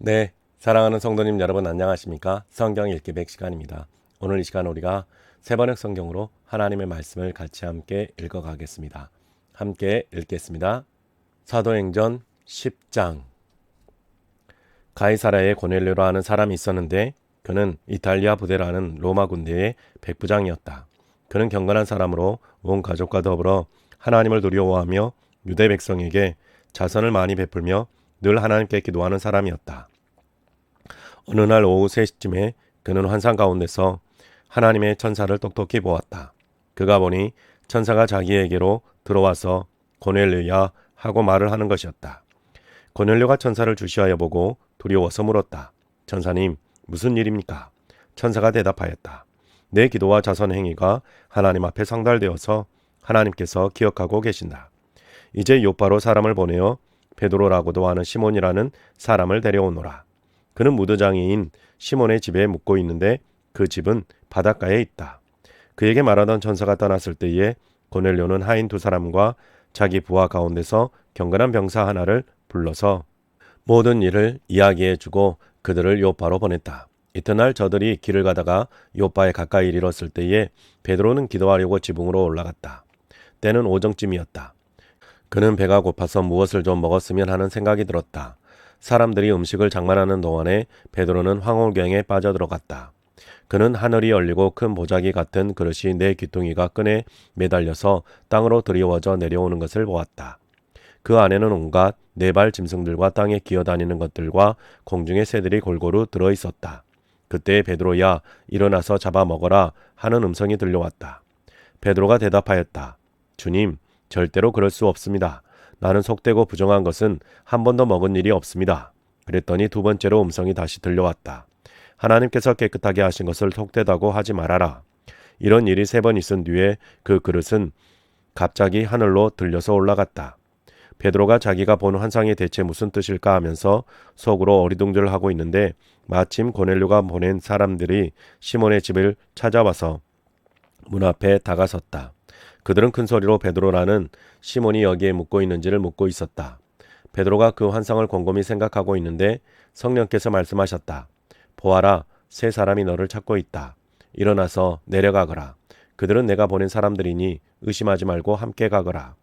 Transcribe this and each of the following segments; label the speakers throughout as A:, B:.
A: 네, 사랑하는 성도님 여러분 안녕하십니까? 성경 읽기 100시간입니다. 오늘 이 시간 우리가 세번역 성경으로 하나님의 말씀을 같이 함께 읽어가겠습니다. 함께 읽겠습니다. 사도행전 10장. 가이사라에 고넬료라 하는 사람이 있었는데 그는 이탈리아 부대라는 로마 군대의 백부장이었다. 그는 경건한 사람으로 온 가족과 더불어 하나님을 두려워하며 유대 백성에게 자선을 많이 베풀며 늘 하나님께 기도하는 사람이었다. 어느 날 오후 3시쯤에 그는 환상 가운데서 하나님의 천사를 똑똑히 보았다. 그가 보니 천사가 자기에게로 들어와서 고넬료야 하고 말을 하는 것이었다. 고넬료가 천사를 주시하여 보고 두려워서 물었다. 천사님, 무슨 일입니까? 천사가 대답하였다. 내 기도와 자선 행위가 하나님 앞에 상달되어서 하나님께서 기억하고 계신다. 이제 요파로 사람을 보내어 베드로라고도 하는 시몬이라는 사람을 데려오노라. 그는 무도장애인 시몬의 집에 묵고 있는데 그 집은 바닷가에 있다. 그에게 말하던 천사가 떠났을 때에 고넬료는 하인 2사람과 자기 부하 가운데서 경건한 병사 하나를 불러서 모든 일을 이야기해주고 그들을 요파로 보냈다. 이튿날 저들이 길을 가다가 요파에 가까이 이르렀을 때에 베드로는 기도하려고 지붕으로 올라갔다. 때는 오정쯤이었다. 그는 배가 고파서 무엇을 좀 먹었으면 하는 생각이 들었다. 사람들이 음식을 장만하는 동안에 베드로는 황홀경에 빠져들어갔다. 그는 하늘이 열리고 큰 보자기 같은 그릇이 네 귀퉁이가 끈에 매달려서 땅으로 드리워져 내려오는 것을 보았다. 그 안에는 온갖 네발 짐승들과 땅에 기어다니는 것들과 공중의 새들이 골고루 들어있었다. 그때 베드로야 일어나서 잡아먹어라 하는 음성이 들려왔다. 베드로가 대답하였다. 주님, 절대로 그럴 수 없습니다. 나는 속되고 부정한 것은 한 번도 먹은 일이 없습니다. 그랬더니 2번째로 음성이 다시 들려왔다. 하나님께서 깨끗하게 하신 것을 속되다고 하지 말아라. 이런 일이 3번 있은 뒤에 그 그릇은 갑자기 하늘로 들려서 올라갔다. 베드로가 자기가 본 환상이 대체 무슨 뜻일까 하면서 속으로 어리둥절하고 있는데 마침 고넬료가 보낸 사람들이 시몬의 집을 찾아와서 문 앞에 다가섰다. 그들은 큰 소리로 베드로라는 시몬이 여기에 묵고 있는지를 묻고 있었다. 베드로가 그 환상을 곰곰이 생각하고 있는데 성령께서 말씀하셨다. 보아라, 3사람이 너를 찾고 있다. 일어나서 내려가거라. 그들은 내가 보낸 사람들이니 의심하지 말고 함께 가거라.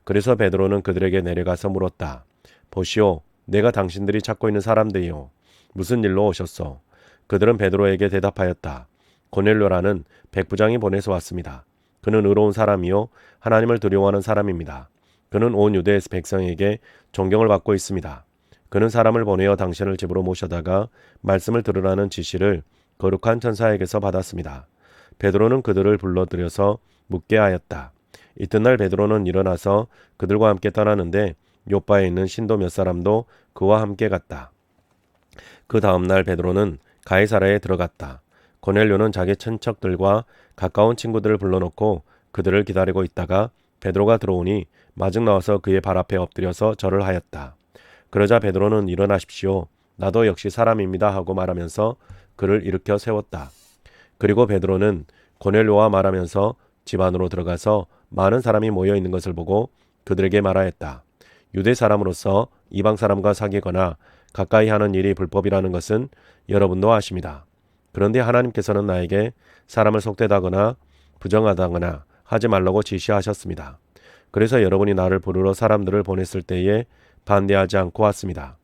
A: 그래서 베드로는 그들에게 내려가서 물었다. 보시오, 내가 당신들이 찾고 있는 사람들이요. 무슨 일로 오셨소? 그들은 베드로에게 대답하였다. 고넬료라는 백부장이 보내서 왔습니다. 그는 의로운 사람이요 하나님을 두려워하는 사람입니다. 그는 온 유대 백성에게 존경을 받고 있습니다. 그는 사람을 보내어 당신을 집으로 모셔다가 말씀을 들으라는 지시를 거룩한 천사에게서 받았습니다. 베드로는 그들을 불러들여서 묻게 하였다. 이튿날 베드로는 일어나서 그들과 함께 떠나는데 요빠에 있는 신도 몇 사람도 그와 함께 갔다. 그 다음날 베드로는 가이사라에 들어갔다. 고넬료는 자기 친척들과 가까운 친구들을 불러놓고 그들을 기다리고 있다가 베드로가 들어오니 마중 나와서 그의 발 앞에 엎드려서 절을 하였다. 그러자 베드로는 일어나십시오. 나도 역시 사람입니다 하고 말하면서 그를 일으켜 세웠다. 그리고 베드로는 고넬료와 말하면서 집 안으로 들어가서 많은 사람이 모여 있는 것을 보고 그들에게 말하였다. 유대 사람으로서 이방 사람과 사귀거나 가까이 하는 일이 불법이라는 것은 여러분도 아십니다. 그런데 하나님께서는 나에게 사람을 속되다거나 부정하다거나 하지 말라고 지시하셨습니다. 그래서 여러분이 나를 부르러 사람들을 보냈을 때에 반대하지 않고 왔습니다.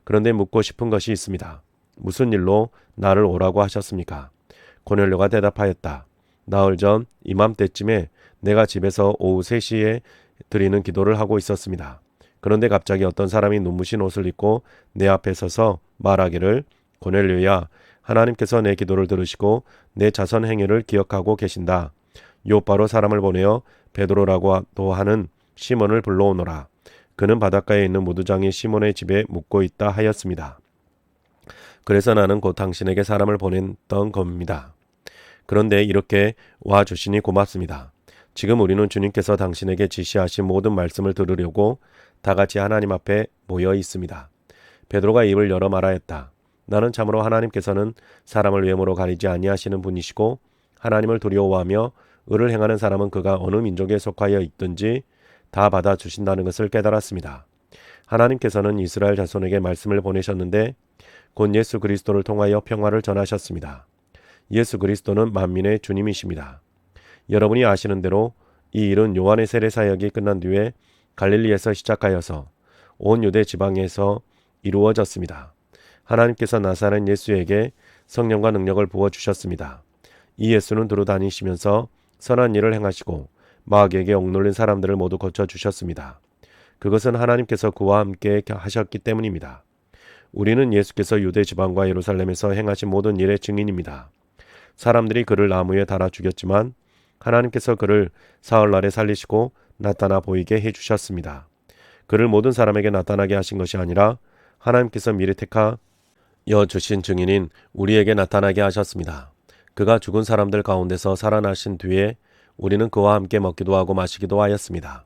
A: 그런데 묻고 싶은 것이 있습니다. 무슨 일로 나를 오라고 하셨습니까? 고넬료가 대답하였다. 나흘 전 이맘때쯤에 내가 집에서 오후 3시에 드리는 기도를 하고 있었습니다. 그런데 갑자기 어떤 사람이 눈부신 옷을 입고 내 앞에 서서 말하기를 고넬료야, 하나님께서 내 기도를 들으시고 내 자선 행위를 기억하고 계신다. 요바로 사람을 보내어 베드로라고도 하는 시몬을 불러오너라. 그는 바닷가에 있는 무두장이 시몬의 집에 묵고 있다 하였습니다. 그래서 나는 곧 당신에게 사람을 보냈던 겁니다. 그런데 이렇게 와주시니 고맙습니다. 지금 우리는 주님께서 당신에게 지시하신 모든 말씀을 들으려고 다같이 하나님 앞에 모여 있습니다. 베드로가 입을 열어 말하였다. 나는 참으로 하나님께서는 사람을 외모로 가리지 아니하시는 분이시고 하나님을 두려워하며 의를 행하는 사람은 그가 어느 민족에 속하여 있든지 다 받아주신다는 것을 깨달았습니다. 하나님께서는 이스라엘 자손에게 말씀을 보내셨는데 곧 예수 그리스도를 통하여 평화를 전하셨습니다. 예수 그리스도는 만민의 주님이십니다. 여러분이 아시는 대로 이 일은 요한의 세례 사역이 끝난 뒤에 갈릴리에서 시작하여서 온 유대 지방에서 이루어졌습니다. 하나님께서 나사렛 예수에게 성령과 능력을 부어주셨습니다. 이 예수는 두루 다니시면서 선한 일을 행하시고 마귀에게 억눌린 사람들을 모두 고쳐주셨습니다. 그것은 하나님께서 그와 함께 하셨기 때문입니다. 우리는 예수께서 유대 지방과 예루살렘에서 행하신 모든 일의 증인입니다. 사람들이 그를 나무에 달아 죽였지만 하나님께서 그를 사흘날에 살리시고 나타나 보이게 해주셨습니다. 그를 모든 사람에게 나타나게 하신 것이 아니라 하나님께서 미리 택하여 주신 증인인 우리에게 나타나게 하셨습니다. 그가 죽은 사람들 가운데서 살아나신 뒤에 우리는 그와 함께 먹기도 하고 마시기도 하였습니다.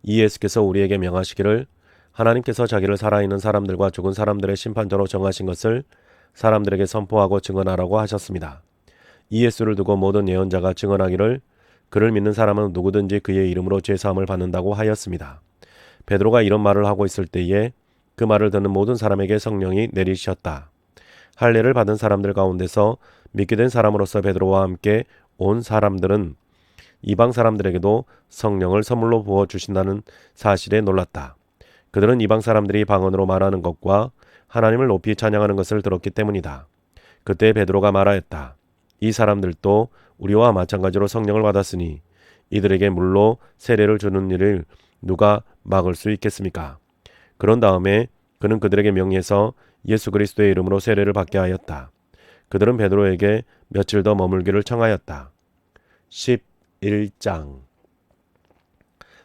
A: 이 예수께서 우리에게 명하시기를 하나님께서 자기를 살아있는 사람들과 죽은 사람들의 심판자로 정하신 것을 사람들에게 선포하고 증언하라고 하셨습니다. 이 예수를 두고 모든 예언자가 증언하기를 그를 믿는 사람은 누구든지 그의 이름으로 죄사함을 받는다고 하였습니다. 베드로가 이런 말을 하고 있을 때에 그 말을 듣는 모든 사람에게 성령이 내리셨다. 할례를 받은 사람들 가운데서 믿게 된 사람으로서 베드로와 함께 온 사람들은 이방 사람들에게도 성령을 선물로 부어주신다는 사실에 놀랐다. 그들은 이방 사람들이 방언으로 말하는 것과 하나님을 높이 찬양하는 것을 들었기 때문이다. 그때 베드로가 말하였다. 이 사람들도 우리와 마찬가지로 성령을 받았으니 이들에게 물로 세례를 주는 일을 누가 막을 수 있겠습니까? 그런 다음에 그는 그들에게 명리해서 예수 그리스도의 이름으로 세례를 받게 하였다. 그들은 베드로에게 며칠 더 머물기를 청하였다. 11장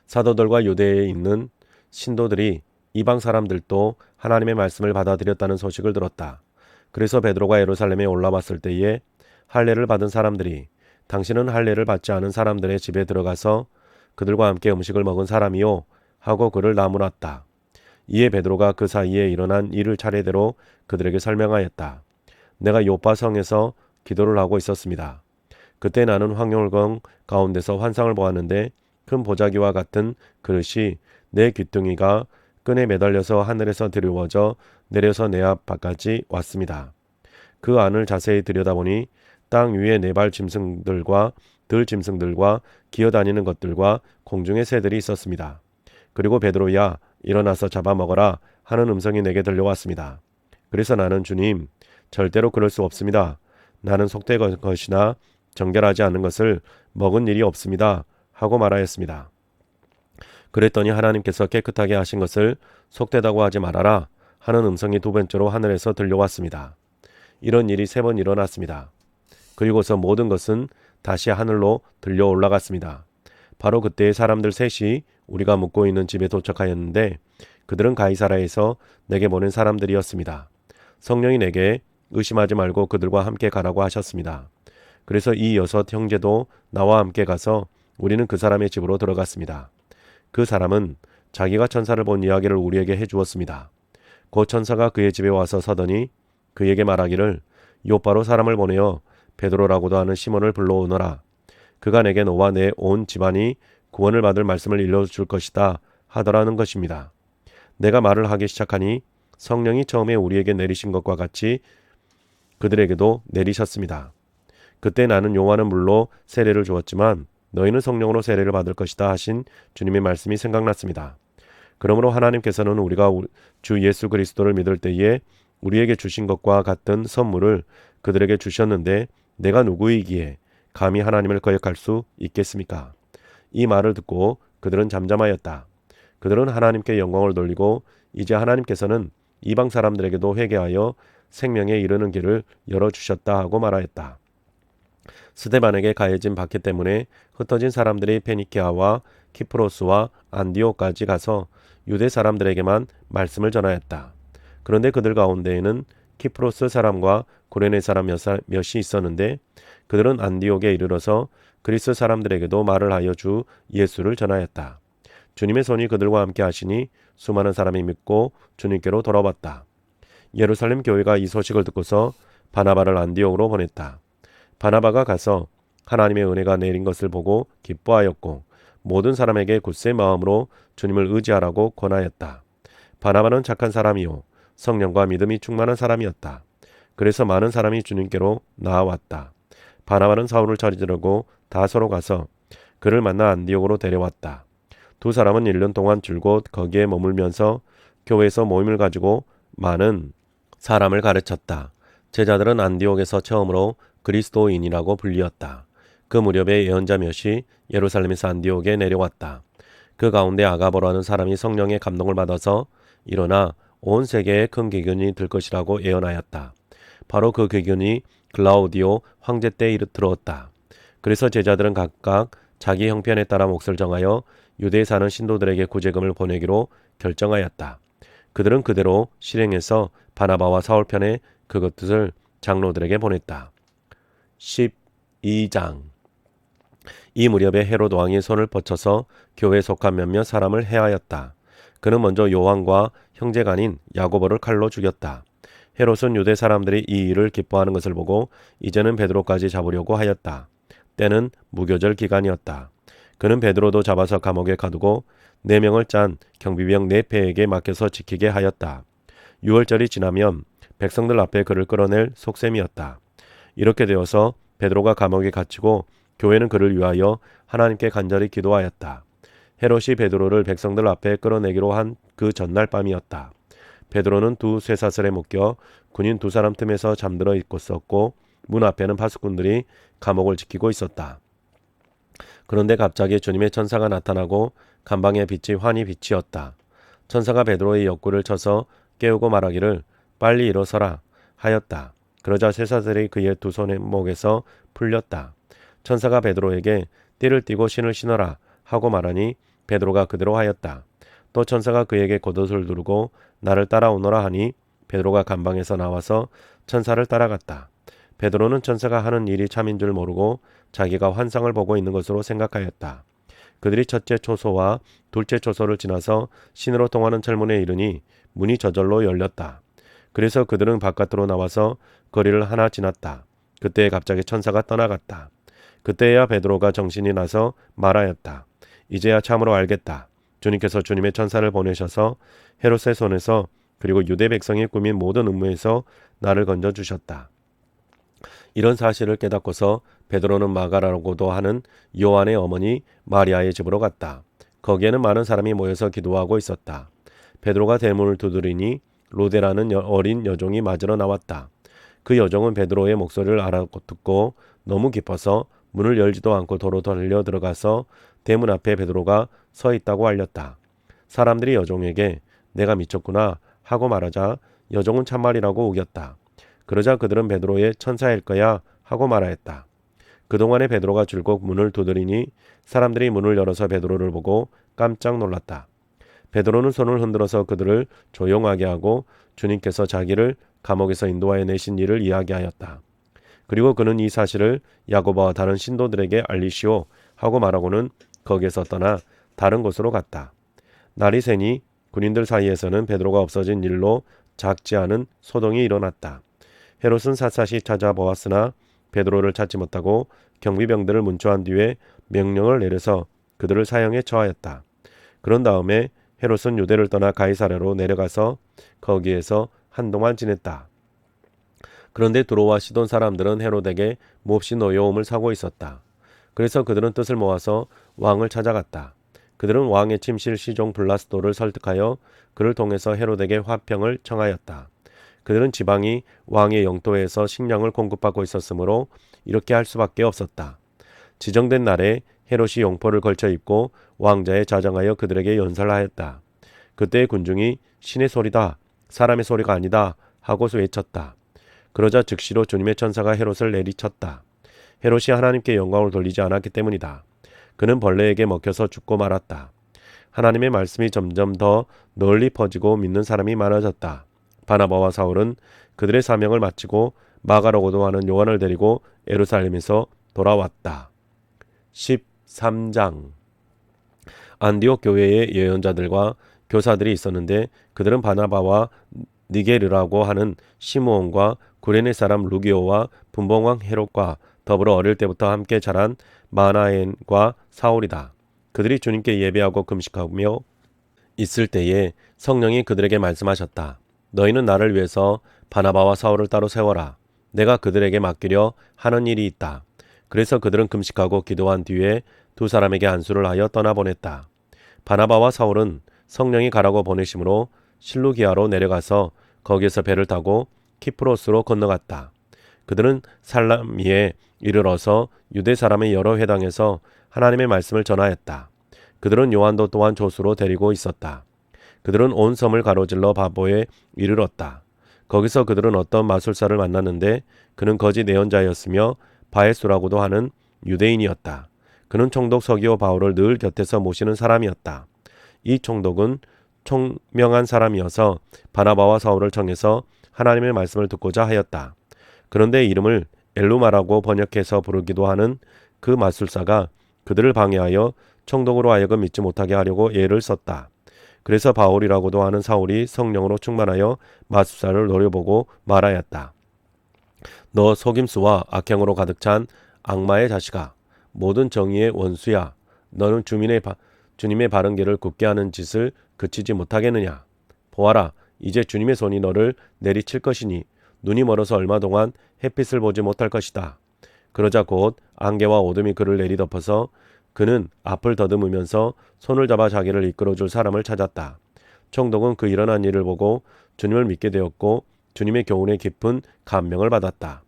A: 사도들과 유대에 있는 신도들이 이방 사람들도 하나님의 말씀을 받아들였다는 소식을 들었다. 그래서 베드로가 예루살렘에 올라왔을 때에 할례를 받은 사람들이 당신은 할례를 받지 않은 사람들의 집에 들어가서 그들과 함께 음식을 먹은 사람이요 하고 그를 나무랐다. 이에 베드로가 그 사이에 일어난 일을 차례대로 그들에게 설명하였다. 내가 요파 성에서 기도를 하고 있었습니다. 그때 나는 황홀경 가운데서 환상을 보았는데 큰 보자기와 같은 그릇이 내 귀퉁이가 끈에 매달려서 하늘에서 드리워져 내려서 내 앞 밖까지 왔습니다. 그 안을 자세히 들여다보니 땅 위에 네 발 짐승들과 들 짐승들과 기어다니는 것들과 공중의 새들이 있었습니다. 그리고 베드로야 일어나서 잡아먹어라 하는 음성이 내게 들려왔습니다. 그래서 나는 주님 절대로 그럴 수 없습니다. 나는 속된 것이나 정결하지 않은 것을 먹은 일이 없습니다 하고 말하였습니다. 그랬더니 하나님께서 깨끗하게 하신 것을 속되다고 하지 말아라 하는 음성이 두 번째로 하늘에서 들려왔습니다. 이런 일이 3번 일어났습니다. 그리고서 모든 것은 다시 하늘로 들려 올라갔습니다. 바로 그때의 사람들 셋이 우리가 묵고 있는 집에 도착하였는데 그들은 가이사라에서 내게 보낸 사람들이었습니다. 성령이 내게 의심하지 말고 그들과 함께 가라고 하셨습니다. 그래서 이 6 형제도 나와 함께 가서 우리는 그 사람의 집으로 들어갔습니다. 그 사람은 자기가 천사를 본 이야기를 우리에게 해주었습니다. 곧 천사가 그의 집에 와서 서더니 그에게 말하기를 요바로 사람을 보내어 베드로라고도 하는 시몬을 불러오너라. 그가 내게 너와 내 온 집안이 구원을 받을 말씀을 일러줄 것이다 하더라는 것입니다. 내가 말을 하기 시작하니 성령이 처음에 우리에게 내리신 것과 같이 그들에게도 내리셨습니다. 그때 나는 요한은 물로 세례를 주었지만 너희는 성령으로 세례를 받을 것이다 하신 주님의 말씀이 생각났습니다. 그러므로 하나님께서는 우리가 주 예수 그리스도를 믿을 때에 우리에게 주신 것과 같은 선물을 그들에게 주셨는데 내가 누구이기에 감히 하나님을 거역할 수 있겠습니까? 이 말을 듣고 그들은 잠잠하였다. 그들은 하나님께 영광을 돌리고 이제 하나님께서는 이방 사람들에게도 회개하여 생명에 이르는 길을 열어주셨다 하고 말하였다. 스데반에게 가해진 박해 때문에 흩어진 사람들이 페니키아와 키프로스와 안디오까지 가서 유대 사람들에게만 말씀을 전하였다. 그런데 그들 가운데에는 키프로스 사람과 구레네 사람 몇이 있었는데 그들은 안디옥에 이르러서 그리스 사람들에게도 말을 하여 주 예수를 전하였다. 주님의 손이 그들과 함께 하시니 수많은 사람이 믿고 주님께로 돌아왔다. 예루살렘 교회가 이 소식을 듣고서 바나바를 안디옥으로 보냈다. 바나바가 가서 하나님의 은혜가 내린 것을 보고 기뻐하였고 모든 사람에게 굳세 마음으로 주님을 의지하라고 권하였다. 바나바는 착한 사람이요 성령과 믿음이 충만한 사람이었다. 그래서 많은 사람이 주님께로 나아왔다. 바나바는 사울을 찾으려고 다소로 가서 그를 만나 안디옥으로 데려왔다. 두 사람은 1년 동안 줄곧 거기에 머물면서 교회에서 모임을 가지고 많은 사람을 가르쳤다. 제자들은 안디옥에서 처음으로 그리스도인이라고 불리었다. 그 무렵에 예언자 몇이 예루살렘에서 안디옥에 내려왔다. 그 가운데 아가보라는 사람이 성령의 감동을 받아서 일어나 온 세계에 큰 기근이 들 것이라고 예언하였다. 바로 그 기근이 글라우디오 황제 때 들어왔다. 그래서 제자들은 각각 자기 형편에 따라 몫을 정하여 유대에 사는 신도들에게 구제금을 보내기로 결정하였다. 그들은 그대로 실행해서 바나바와 사울 편에 그것을 장로들에게 보냈다. 12장. 이 무렵에 헤롯 왕이 손을 뻗쳐서 교회에 속한 몇몇 사람을 해하였다. 그는 먼저 요한과 형제간인 야고보를 칼로 죽였다. 헤롯은 유대 사람들이 이 일을 기뻐하는 것을 보고 이제는 베드로까지 잡으려고 하였다. 때는 무교절 기간이었다. 그는 베드로도 잡아서 감옥에 가두고 4명을 짠 경비병 4패에게 맡겨서 지키게 하였다. 6월절이 지나면 백성들 앞에 그를 끌어낼 속셈이었다. 이렇게 되어서 베드로가 감옥에 갇히고 교회는 그를 위하여 하나님께 간절히 기도하였다. 헤롯이 베드로를 백성들 앞에 끌어내기로 한 그 전날 밤이었다. 베드로는 두 쇠사슬에 묶여 군인 2사람 틈에서 잠들어 있었고 문 앞에는 파수꾼들이 감옥을 지키고 있었다. 그런데 갑자기 주님의 천사가 나타나고 간방의 빛이 환히 비치었다. 천사가 베드로의 옆구리를 쳐서 깨우고 말하기를 빨리 일어서라 하였다. 그러자 쇠사슬이 그의 두 손목에서 풀렸다. 천사가 베드로에게 띠를 띠고 신을 신어라 하고 말하니 베드로가 그대로 하였다. 또 천사가 그에게 겉옷을 두르고 나를 따라오너라 하니 베드로가 간방에서 나와서 천사를 따라갔다. 베드로는 천사가 하는 일이 참인 줄 모르고 자기가 환상을 보고 있는 것으로 생각하였다. 그들이 첫째 초소와 둘째 초소를 지나서 신으로 통하는 철문에 이르니 문이 저절로 열렸다. 그래서 그들은 바깥으로 나와서 거리를 하나 지났다. 그때 갑자기 천사가 떠나갔다. 그때야 베드로가 정신이 나서 말하였다. 이제야 참으로 알겠다. 주님께서 주님의 천사를 보내셔서 헤롯의 손에서 그리고 유대 백성이 꾸민 모든 음모에서 나를 건져주셨다. 이런 사실을 깨닫고서 베드로는 마가라고도 하는 요한의 어머니 마리아의 집으로 갔다. 거기에는 많은 사람이 모여서 기도하고 있었다. 베드로가 대문을 두드리니 로데라는 어린 여종이 맞으러 나왔다. 그 여종은 베드로의 목소리를 알아듣고 너무 기뻐서 문을 열지도 않고 도로 달려 들어가서 대문 앞에 베드로가 서 있다고 알렸다. 사람들이 여종에게 내가 미쳤구나 하고 말하자 여종은 참말이라고 우겼다. 그러자 그들은 베드로의 천사일 거야 하고 말하였다. 그동안에 베드로가 줄곧 문을 두드리니 사람들이 문을 열어서 베드로를 보고 깜짝 놀랐다. 베드로는 손을 흔들어서 그들을 조용하게 하고 주님께서 자기를 감옥에서 인도하여 내신 일을 이야기하였다. 그리고 그는 이 사실을 야고보와 다른 신도들에게 알리시오 하고 말하고는 거기에서 떠나 다른 곳으로 갔다. 날이 새니 군인들 사이에서는 베드로가 없어진 일로 작지 않은 소동이 일어났다. 헤롯은 샅샅이 찾아보았으나 베드로를 찾지 못하고 경비병들을 문초한 뒤에 명령을 내려서 그들을 사형에 처하였다. 그런 다음에 헤롯은 유대를 떠나 가이사랴로 내려가서 거기에서 한동안 지냈다. 그런데 두로와 시돈 사람들은 헤롯에게 몹시 노여움을 사고 있었다. 그래서 그들은 뜻을 모아서 왕을 찾아갔다. 그들은 왕의 침실 시종 블라스도를 설득하여 그를 통해서 헤롯에게 화평을 청하였다. 그들은 지방이 왕의 영토에서 식량을 공급받고 있었으므로 이렇게 할 수밖에 없었다. 지정된 날에 헤롯이 용포를 걸쳐 입고 왕자에 자정하여 그들에게 연설하였다. 그때 군중이 신의 소리다, 사람의 소리가 아니다 하고 외쳤다. 그러자 즉시로 주님의 천사가 헤롯을 내리쳤다. 헤롯이 하나님께 영광을 돌리지 않았기 때문이다. 그는 벌레에게 먹혀서 죽고 말았다. 하나님의 말씀이 점점 더 널리 퍼지고 믿는 사람이 많아졌다. 바나바와 사울은 그들의 사명을 마치고 마가라고도 하는 요한을 데리고 예루살렘에서 돌아왔다. 13장. 안디옥 교회의 예언자들과 교사들이 있었는데 그들은 바나바와 니게르라고 하는 시므온과 구레네 사람 루기오와 분봉왕 헤롯과 더불어 어릴 때부터 함께 자란 마나엔과 사울이다. 그들이 주님께 예배하고 금식하며 있을 때에 성령이 그들에게 말씀하셨다. 너희는 나를 위해서 바나바와 사울을 따로 세워라. 내가 그들에게 맡기려 하는 일이 있다. 그래서 그들은 금식하고 기도한 뒤에 두 사람에게 안수를 하여 떠나보냈다. 바나바와 사울은 성령이 가라고 보내심으로 실루기아로 내려가서 거기에서 배를 타고 키프로스로 건너갔다. 그들은 살라미에 이르러서 유대 사람의 여러 회당에서 하나님의 말씀을 전하였다. 그들은 요한도 또한 조수로 데리고 있었다. 그들은 온 섬을 가로질러 바보에 이르렀다. 거기서 그들은 어떤 마술사를 만났는데 그는 거짓 예언자였으며 바에수라고도 하는 유대인이었다. 그는 총독 서기오 바울을 늘 곁에서 모시는 사람이었다. 이 총독은 총명한 사람이어서 바나바와 사울을 청해서 하나님의 말씀을 듣고자 하였다. 그런데 이름을 엘루마라고 번역해서 부르기도 하는 그 마술사가 그들을 방해하여 총독으로 하여금 믿지 못하게 하려고 예를 썼다. 그래서 바울이라고도 하는 사울이 성령으로 충만하여 마술사를 노려보고 말하였다. 너 속임수와 악행으로 가득 찬 악마의 자식아, 모든 정의의 원수야. 너는 주님의 바른 길을 굽게 하는 짓을 그치지 못하겠느냐. 보아라, 이제 주님의 손이 너를 내리칠 것이니 눈이 멀어서 얼마 동안 햇빛을 보지 못할 것이다. 그러자 곧 안개와 어둠이 그를 내리덮어서 그는 앞을 더듬으면서 손을 잡아 자기를 이끌어줄 사람을 찾았다. 총독은 그 일어난 일을 보고 주님을 믿게 되었고 주님의 교훈에 깊은 감명을 받았다.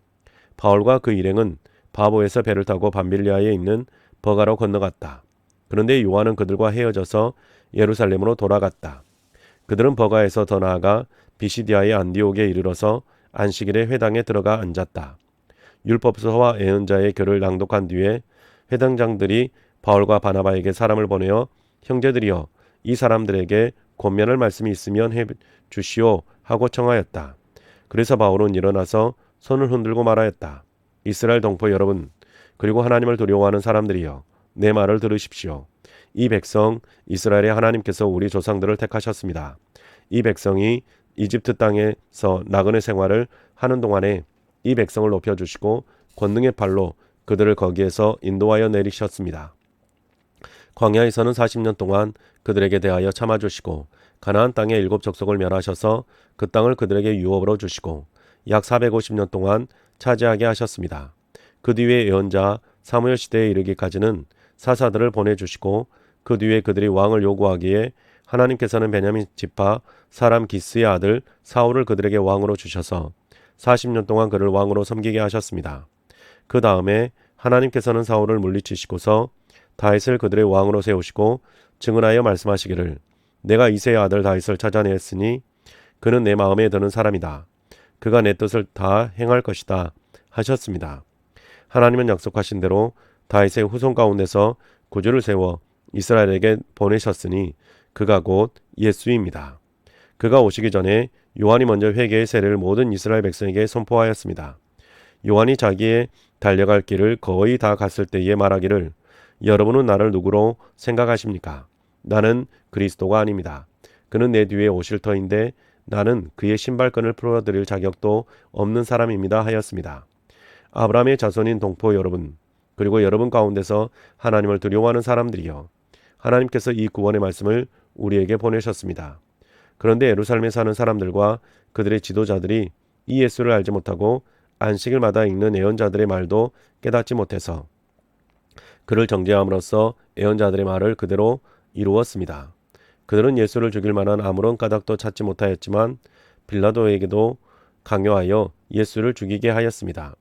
A: 바울과 그 일행은 바보에서 배를 타고 밤빌리아에 있는 버가로 건너갔다. 그런데 요한은 그들과 헤어져서 예루살렘으로 돌아갔다. 그들은 버가에서 더 나아가 비시디아의 안디옥에 이르러서 안식일에 회당에 들어가 앉았다. 율법서와 예언자의 글을 낭독한 뒤에 회당장들이 바울과 바나바에게 사람을 보내어 형제들이여 이 사람들에게 권면할 말씀이 있으면 해 주시오 하고 청하였다. 그래서 바울은 일어나서 손을 흔들고 말하였다. 이스라엘 동포 여러분, 그리고 하나님을 두려워하는 사람들이여, 내 말을 들으십시오. 이 백성 이스라엘의 하나님께서 우리 조상들을 택하셨습니다. 이 백성이 이집트 땅에서 나그네 생활을 하는 동안에 이 백성을 높여주시고 권능의 팔로 그들을 거기에서 인도하여 내리셨습니다. 광야에서는 40년 동안 그들에게 대하여 참아주시고 가나안 땅의 7 족속을 멸하셔서 그 땅을 그들에게 유업으로 주시고 약 450년 동안 차지하게 하셨습니다. 그 뒤에 예언자 사무엘 시대에 이르기까지는 사사들을 보내주시고 그 뒤에 그들이 왕을 요구하기에 하나님께서는 베냐민 지파 사람 기스의 아들 사울을 그들에게 왕으로 주셔서 40년 동안 그를 왕으로 섬기게 하셨습니다. 그 다음에 하나님께서는 사울을 물리치시고서 다윗을 그들의 왕으로 세우시고 증언하여 말씀하시기를 내가 이새의 아들 다윗을 찾아냈으니 그는 내 마음에 드는 사람이다. 그가 내 뜻을 다 행할 것이다 하셨습니다. 하나님은 약속하신 대로 다윗의 후손 가운데서 구주를 세워 이스라엘에게 보내셨으니 그가 곧 예수입니다. 그가 오시기 전에 요한이 먼저 회개의 세례를 모든 이스라엘 백성에게 선포하였습니다. 요한이 자기의 달려갈 길을 거의 다 갔을 때에 말하기를 여러분은 나를 누구로 생각하십니까? 나는 그리스도가 아닙니다. 그는 내 뒤에 오실 터인데 나는 그의 신발끈을 풀어드릴 자격도 없는 사람입니다 하였습니다. 아브라함의 자손인 동포 여러분, 그리고 여러분 가운데서 하나님을 두려워하는 사람들이여, 하나님께서 이 구원의 말씀을 우리에게 보내셨습니다. 그런데 예루살렘에 사는 사람들과 그들의 지도자들이 이 예수를 알지 못하고 안식일마다 읽는 예언자들의 말도 깨닫지 못해서 그를 정죄함으로써 예언자들의 말을 그대로 이루었습니다. 그들은 예수를 죽일 만한 아무런 까닭도 찾지 못하였지만 빌라도에게도 강요하여 예수를 죽이게 하였습니다.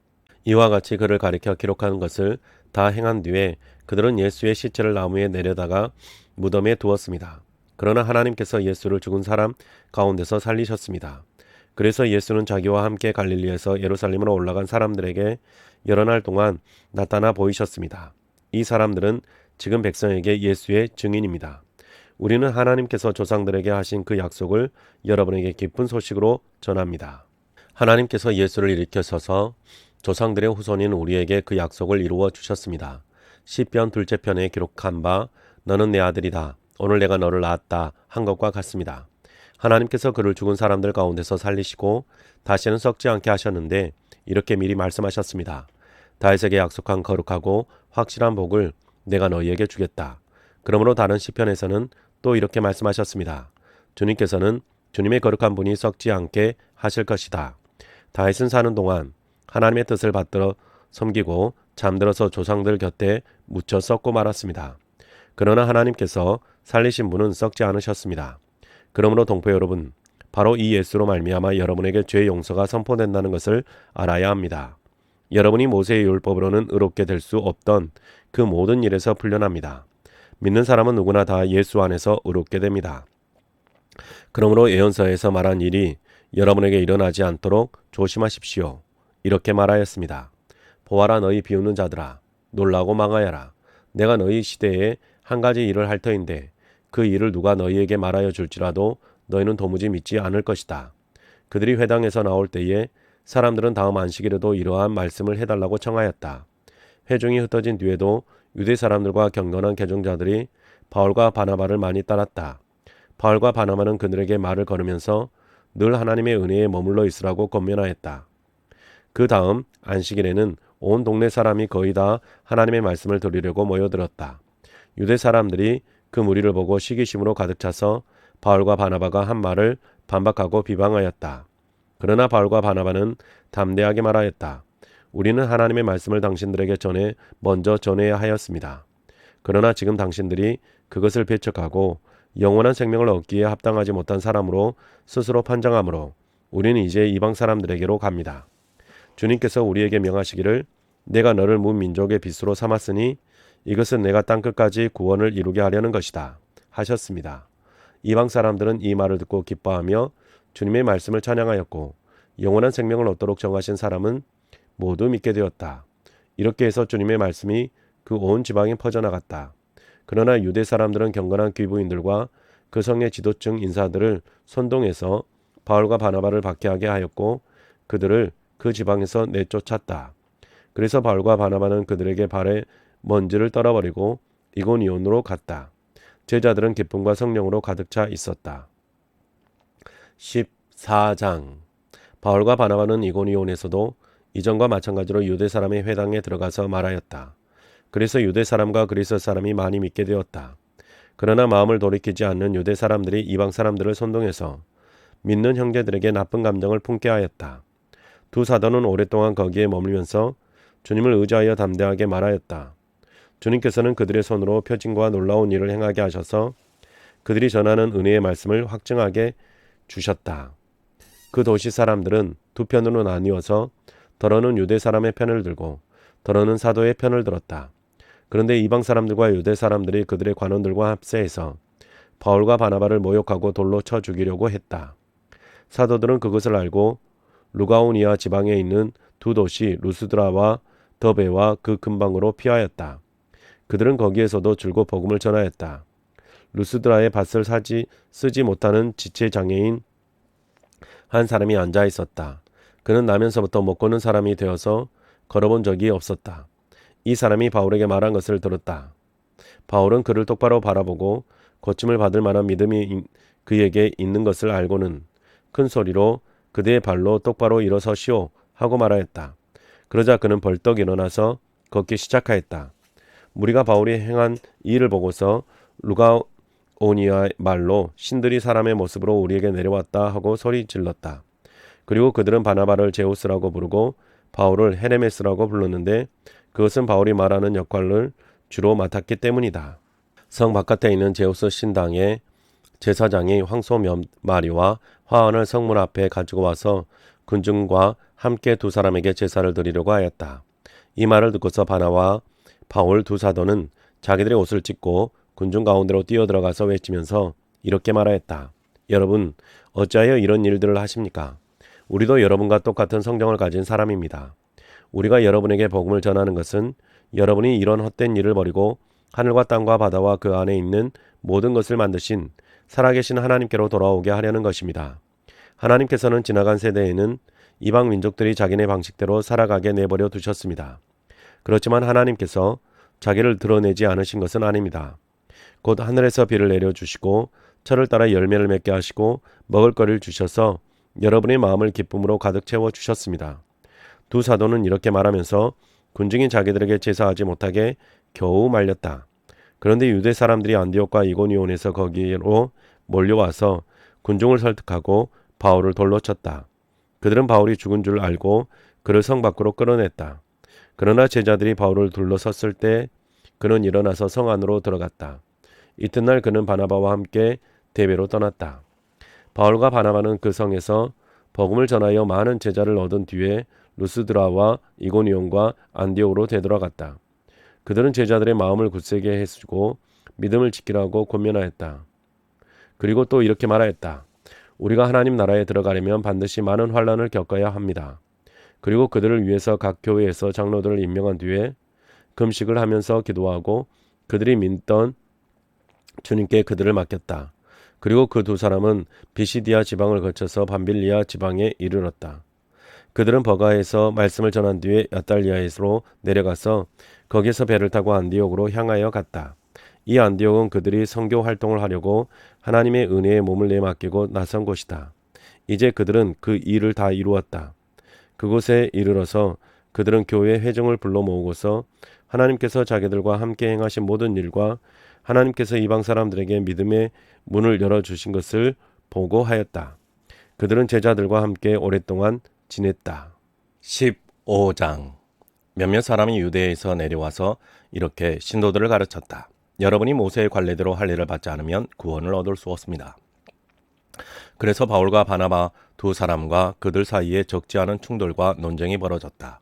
A: 이와 같이 그를 가리켜 기록하는 것을 다 행한 뒤에 그들은 예수의 시체를 나무에 내려다가 무덤에 두었습니다. 그러나 하나님께서 예수를 죽은 사람 가운데서 살리셨습니다. 그래서 예수는 자기와 함께 갈릴리에서 예루살렘으로 올라간 사람들에게 여러 날 동안 나타나 보이셨습니다. 이 사람들은 지금 백성에게 예수의 증인입니다. 우리는 하나님께서 조상들에게 하신 그 약속을 여러분에게 기쁜 소식으로 전합니다. 하나님께서 예수를 일으켜서서 조상들의 후손인 우리에게 그 약속을 이루어 주셨습니다. 시편 2째 편에 기록한 바 너는 내 아들이다. 오늘 내가 너를 낳았다 한 것과 같습니다. 하나님께서 그를 죽은 사람들 가운데서 살리시고 다시는 썩지 않게 하셨는데 이렇게 미리 말씀하셨습니다. 다윗에게 약속한 거룩하고 확실한 복을 내가 너희에게 주겠다. 그러므로 다른 시편에서는 또 이렇게 말씀하셨습니다. 주님께서는 주님의 거룩한 분이 썩지 않게 하실 것이다. 다윗은 사는 동안 하나님의 뜻을 받들어 섬기고 잠들어서 조상들 곁에 묻혀 썩고 말았습니다. 그러나 하나님께서 살리신 분은 썩지 않으셨습니다. 그러므로 동포 여러분, 바로 이 예수로 말미암아 여러분에게 죄 용서가 선포된다는 것을 알아야 합니다. 여러분이 모세의 율법으로는 의롭게 될 수 없던 그 모든 일에서 풀려납니다. 믿는 사람은 누구나 다 예수 안에서 의롭게 됩니다. 그러므로 예언서에서 말한 일이 여러분에게 일어나지 않도록 조심하십시오. 이렇게 말하였습니다. 보아라, 너희 비웃는 자들아, 놀라고 망하여라. 내가 너희 시대에 한 가지 일을 할 터인데 그 일을 누가 너희에게 말하여 줄지라도 너희는 도무지 믿지 않을 것이다. 그들이 회당에서 나올 때에 사람들은 다음 안식일에도 이러한 말씀을 해달라고 청하였다. 회중이 흩어진 뒤에도 유대 사람들과 경건한 개종자들이 바울과 바나바를 많이 따랐다. 바울과 바나바는 그들에게 말을 걸으면서 늘 하나님의 은혜에 머물러 있으라고 권면하였다. 그 다음 안식일에는 온 동네 사람이 거의 다 하나님의 말씀을 들으려고 모여들었다. 유대 사람들이 그 무리를 보고 시기심으로 가득 차서 바울과 바나바가 한 말을 반박하고 비방하였다. 그러나 바울과 바나바는 담대하게 말하였다. 우리는 하나님의 말씀을 당신들에게 먼저 전해야 하였습니다. 그러나 지금 당신들이 그것을 배척하고 영원한 생명을 얻기에 합당하지 못한 사람으로 스스로 판정하므로 우리는 이제 이방 사람들에게로 갑니다. 주님께서 우리에게 명하시기를 내가 너를 문 민족의 빚으로 삼았으니 이것은 내가 땅끝까지 구원을 이루게 하려는 것이다 하셨습니다. 이방 사람들은 이 말을 듣고 기뻐하며 주님의 말씀을 찬양하였고 영원한 생명을 얻도록 정하신 사람은 모두 믿게 되었다. 이렇게 해서 주님의 말씀이 그 온 지방에 퍼져나갔다. 그러나 유대 사람들은 경건한 귀부인들과 그 성의 지도층 인사들을 선동해서 바울과 바나바를 박해하게 하였고 그들을 그 지방에서 내쫓았다. 그래서 바울과 바나바는 그들에게 발에 먼지를 떨어버리고 이고니온으로 갔다. 제자들은 기쁨과 성령으로 가득 차 있었다. 14장. 바울과 바나바는 이고니온에서도 이전과 마찬가지로 유대 사람의 회당에 들어가서 말하였다. 그래서 유대 사람과 그리스 사람이 많이 믿게 되었다. 그러나 마음을 돌이키지 않는 유대 사람들이 이방 사람들을 선동해서 믿는 형제들에게 나쁜 감정을 품게 하였다. 두 사도는 오랫동안 거기에 머물면서 주님을 의지하여 담대하게 말하였다. 주님께서는 그들의 손으로 표징과 놀라운 일을 행하게 하셔서 그들이 전하는 은혜의 말씀을 확증하게 주셨다. 그 도시 사람들은 두 편으로 나뉘어서 더러는 유대 사람의 편을 들고 더러는 사도의 편을 들었다. 그런데 이방 사람들과 유대 사람들이 그들의 관원들과 합세해서 바울과 바나바를 모욕하고 돌로 쳐 죽이려고 했다. 사도들은 그것을 알고 루가오니아 지방에 있는 두 도시 루스드라와 더베와 그 근방으로 피하였다. 그들은 거기에서도 줄곧 복음을 전하였다. 루스드라에 밭을 쓰지 못하는 지체 장애인 한 사람이 앉아 있었다. 그는 나면서부터 못 걷는 사람이 되어서 걸어본 적이 없었다. 이 사람이 바울에게 말한 것을 들었다. 바울은 그를 똑바로 바라보고 고침을 받을 만한 믿음이 그에게 있는 것을 알고는 큰 소리로 그대의 발로 똑바로 일어서시오 하고 말하였다. 그러자 그는 벌떡 일어나서 걷기 시작하였다. 무리가 바울이 행한 이 일을 보고서 루가오니아 말로 신들이 사람의 모습으로 우리에게 내려왔다 하고 소리 질렀다. 그리고 그들은 바나바를 제우스라고 부르고 바울을 헤레메스라고 불렀는데 그것은 바울이 말하는 역할을 주로 맡았기 때문이다. 성 바깥에 있는 제우스 신당의 제사장이 황소 몇 마리와 화환을 성문 앞에 가지고 와서 군중과 함께 두 사람에게 제사를 드리려고 하였다. 이 말을 듣고서 바나와 바울 두 사도는 자기들의 옷을 찢고 군중 가운데로 뛰어들어가서 외치면서 이렇게 말하였다. 여러분, 어찌하여 이런 일들을 하십니까? 우리도 여러분과 똑같은 성경을 가진 사람입니다. 우리가 여러분에게 복음을 전하는 것은 여러분이 이런 헛된 일을 버리고 하늘과 땅과 바다와 그 안에 있는 모든 것을 만드신 살아계신 하나님께로 돌아오게 하려는 것입니다. 하나님께서는 지나간 세대에는 이방 민족들이 자기네 방식대로 살아가게 내버려 두셨습니다. 그렇지만 하나님께서 자기를 드러내지 않으신 것은 아닙니다. 곧 하늘에서 비를 내려주시고 철을 따라 열매를 맺게 하시고 먹을거리를 주셔서 여러분의 마음을 기쁨으로 가득 채워주셨습니다. 두 사도는 이렇게 말하면서 군중이 자기들에게 제사하지 못하게 겨우 말렸다. 그런데 유대 사람들이 안디옥과 이고니온에서 거기로 몰려와서 군중을 설득하고 바울을 돌로 쳤다. 그들은 바울이 죽은 줄 알고 그를 성 밖으로 끌어냈다. 그러나 제자들이 바울을 둘러섰을 때 그는 일어나서 성 안으로 들어갔다. 이튿날 그는 바나바와 함께 데베로 떠났다. 바울과 바나바는 그 성에서 복음을 전하여 많은 제자를 얻은 뒤에 루스드라와 이고니온과 안디옥으로 되돌아갔다. 그들은 제자들의 마음을 굳세게 해주고 믿음을 지키라고 권면하였다. 그리고 또 이렇게 말하였다. 우리가 하나님 나라에 들어가려면 반드시 많은 환난을 겪어야 합니다. 그리고 그들을 위해서 각 교회에서 장로들을 임명한 뒤에 금식을 하면서 기도하고 그들이 믿던 주님께 그들을 맡겼다. 그리고 그 두 사람은 비시디아 지방을 거쳐서 밤빌리아 지방에 이르렀다. 그들은 버가에서 말씀을 전한 뒤에 야달리아에로 내려가서 거기서 배를 타고 안디옥으로 향하여 갔다. 이 안디옥은 그들이 선교 활동을 하려고 하나님의 은혜에 몸을 내맡기고 나선 곳이다. 이제 그들은 그 일을 다 이루었다. 그곳에 이르러서 그들은 교회 회중을 불러 모으고서 하나님께서 자기들과 함께 행하신 모든 일과 하나님께서 이방 사람들에게 믿음의 문을 열어주신 것을 보고하였다. 그들은 제자들과 함께 오랫동안 지냈다. 15장. 몇몇 사람이 유대에서 내려와서 이렇게 신도들을 가르쳤다. 여러분이 모세의 관례대로 할례를 받지 않으면 구원을 얻을 수 없습니다. 그래서 바울과 바나바 두 사람과 그들 사이에 적지 않은 충돌과 논쟁이 벌어졌다.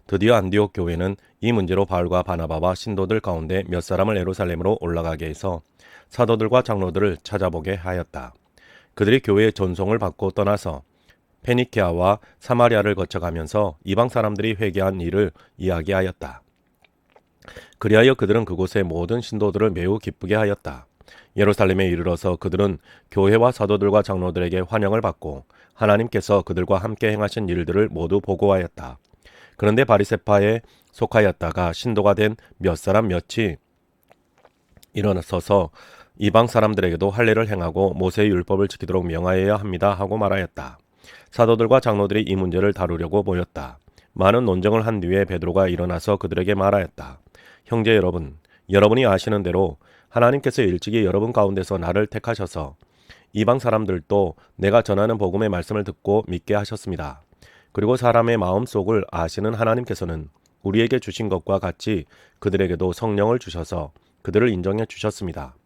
A: 드디어 안디옥 교회는 이 문제로 바울과 바나바와 신도들 가운데 몇 사람을 예루살렘으로 올라가게 해서 사도들과 장로들을 찾아보게 하였다. 그들이 교회의 전송을 받고 떠나서 페니키아와 사마리아를 거쳐가면서 이방 사람들이 회개한 일을 이야기하였다. 그리하여 그들은 그곳의 모든 신도들을 매우 기쁘게 하였다. 예루살렘에 이르러서 그들은 교회와 사도들과 장로들에게 환영을 받고 하나님께서 그들과 함께 행하신 일들을 모두 보고하였다. 그런데 바리새파에 속하였다가 신도가 된 몇 사람 몇이 일어나서서 이방 사람들에게도 할례를 행하고 모세의 율법을 지키도록 명하여야 합니다 하고 말하였다. 사도들과 장로들이 이 문제를 다루려고 모였다. 많은 논쟁을 한 뒤에 베드로가 일어나서 그들에게 말하였다. 형제 여러분, 여러분이 아시는 대로 하나님께서 일찍이 여러분 가운데서 나를 택하셔서 이방 사람들도 내가 전하는 복음의 말씀을 듣고 믿게 하셨습니다. 그리고 사람의 마음속을 아시는 하나님께서는 우리에게 주신 것과 같이 그들에게도 성령을 주셔서 그들을 인정해 주셨습니다.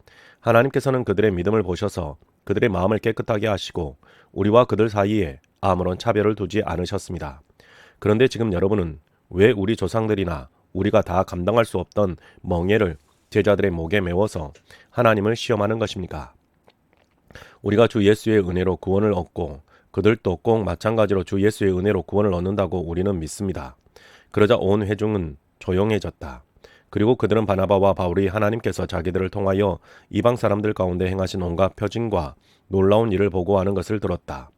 A: 하나님께서는 그들의 믿음을 보셔서 그들의 마음을 깨끗하게 하시고 우리와 그들 사이에 아무런 차별을 두지 않으셨습니다. 그런데 지금 여러분은 왜 우리 조상들이나 우리가 다 감당할 수 없던 멍에를 제자들의 목에 메워서 하나님을 시험하는 것입니까? 우리가 주 예수의 은혜로 구원을 얻고 그들도 꼭 마찬가지로 주 예수의 은혜로 구원을 얻는다고 우리는 믿습니다. 그러자 온 회중은 조용해졌다. 그리고 그들은 바나바와 바울이 하나님께서 자기들을 통하여 이방 사람들 가운데 행하신 온갖 표징과 놀라운 일을 보고하는 것을 들었다.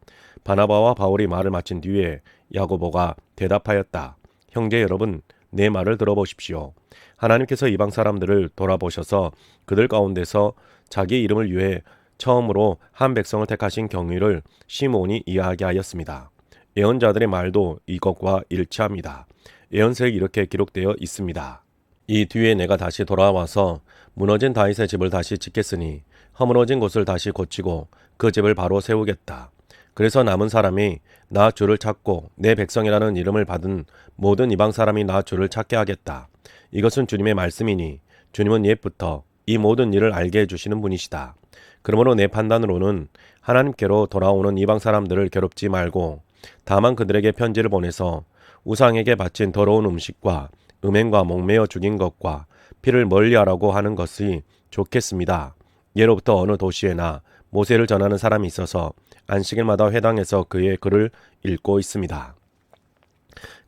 A: 바나바와 바울이 말을 마친 뒤에 야고보가 대답하였다. 형제 여러분, 내 말을 들어보십시오. 하나님께서 이방 사람들을 돌아보셔서 그들 가운데서 자기 이름을 위해 처음으로 한 백성을 택하신 경위를 시몬이 이야기하게 하였습니다. 예언자들의 말도 이것과 일치합니다. 예언서에 이렇게 기록되어 있습니다. 이 뒤에 내가 다시 돌아와서 무너진 다윗의 집을 다시 짓겠으니 허물어진 곳을 다시 고치고 그 집을 바로 세우겠다. 그래서 남은 사람이 나 주를 찾고 내 백성이라는 이름을 받은 모든 이방 사람이 나 주를 찾게 하겠다. 이것은 주님의 말씀이니 주님은 옛부터 이 모든 일을 알게 해주시는 분이시다. 그러므로 내 판단으로는 하나님께로 돌아오는 이방 사람들을 괴롭지 말고 다만 그들에게 편지를 보내서 우상에게 바친 더러운 음식과 음행과 목매어 죽인 것과 피를 멀리하라고 하는 것이 좋겠습니다. 예로부터 어느 도시에나 모세를 전하는 사람이 있어서 안식일마다 회당에서 그의 글을 읽고 있습니다.